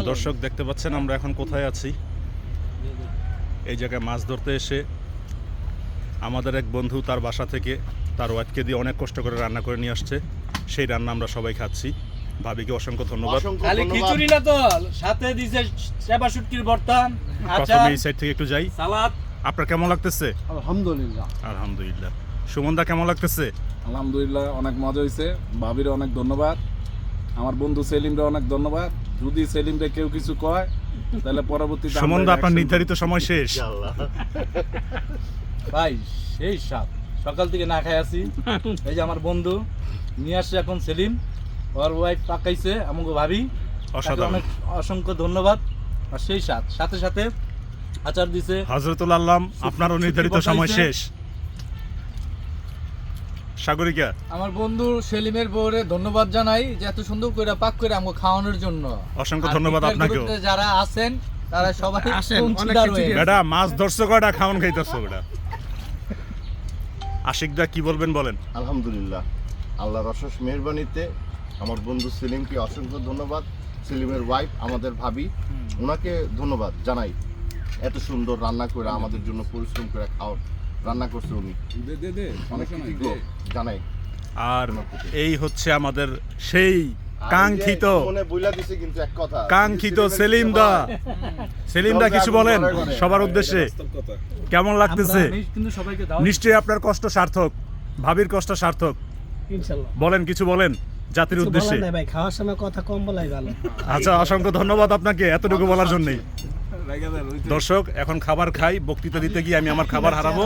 দর্শক দেখতে পাচ্ছেন আমরা এখন কোথায় আছি। এই জায়গায় মাছ ধরতে এসে আমাদের এক বন্ধু তার বাসা থেকে তার ওয়াইফকে দিয়ে অনেক কষ্ট করে রান্না করে নিয়ে আসছে। সেই রান্না আমরা সবাই খাচ্ছি। ভাবিকে অসংখ্য ধন্যবাদ। খালি খিচুড়ি না তো, সাথে দিছে চেপা শুটকির ভর্তা, প্রথমে এই সাইড থেকে একটু যাই। সালাদ। আপনার কেমন লাগতেছে? আলহামদুলিল্লাহ। আলহামদুলিল্লাহ। সুমনদা কেমন লাগতেছে? আলহামদুলিল্লাহ, অনেক মজা হয়েছে। ভাবির অনেক ধন্যবাদ, আমার বন্ধু সেলিমরে অনেক ধন্যবাদ। যদি সেলিমরে কেউ কিছু কয় তাহলে পরবর্তীতে সুমনদা আপনার নির্ধারিত সময় শেষ। ভাই সেই সাপ সকাল থেকে না খাই আছি। এই যে আমার বন্ধু নিয়ে আসছে এখন সেলিম, ওর ওয়াইফ পাকাইছে আমাকে ভাবি, অসাধারণ। অনেক অসংখ্য ধন্যবাদ। আর সেই সাথে সাথে আচার দিছে। হযরতুল আল্লাহ, আপনারও নির্ধারিত সময় শেষ। সাগরিকা, আমার বন্ধু সেলিমের বউরে ধন্যবাদ জানাই যে এত সুন্দর করে পাক করে আমাকে খাওয়ানোর জন্য। অসংখ্য ধন্যবাদ আপনাকেও। যারা আছেন তারা সবাই বেটা মাছ ধরছো কয়টা, খাওয়ান খাইতেছো বেটা। আশিকদা কি বলবেন বলেন। আলহামদুলিল্লাহ, আল্লাহর অশেষ মেহেরবানিতে আমার বন্ধু সেলিমকে অসংখ্য ধন্যবাদ। সেলিমের ওয়াইফ আমাদের ভাবি, ওনাকে ধন্যবাদ জানাই। এত সুন্দর রান্না করে আমাদের জন্য পরিশ্রম করে রান্না করছে উনি, অনেক কৃতজ্ঞ জানাই। আর এই হচ্ছে আমাদের সেই কাঙ্ক্ষিত সেলিমদা। সেলিমদা কিছু বলেন সবার উদ্দেশ্যে, কেমন লাগতেছে? নিশ্চয়ই আপনার কষ্ট সার্থক, ভাবির কষ্ট সার্থক। বলেন, কিছু বলেন জাতির উদ্দেশ্যে। খাওয়ার সময় কথা কম বলাই ভালো। আচ্ছা, অসংখ্য ধন্যবাদ আপনাকে এতটুকু বলার জন্যই। দর্শক এখন খাবার খাই, বক্তৃতা দিতে গিয়ে আমি আমার খাবার হারাবো।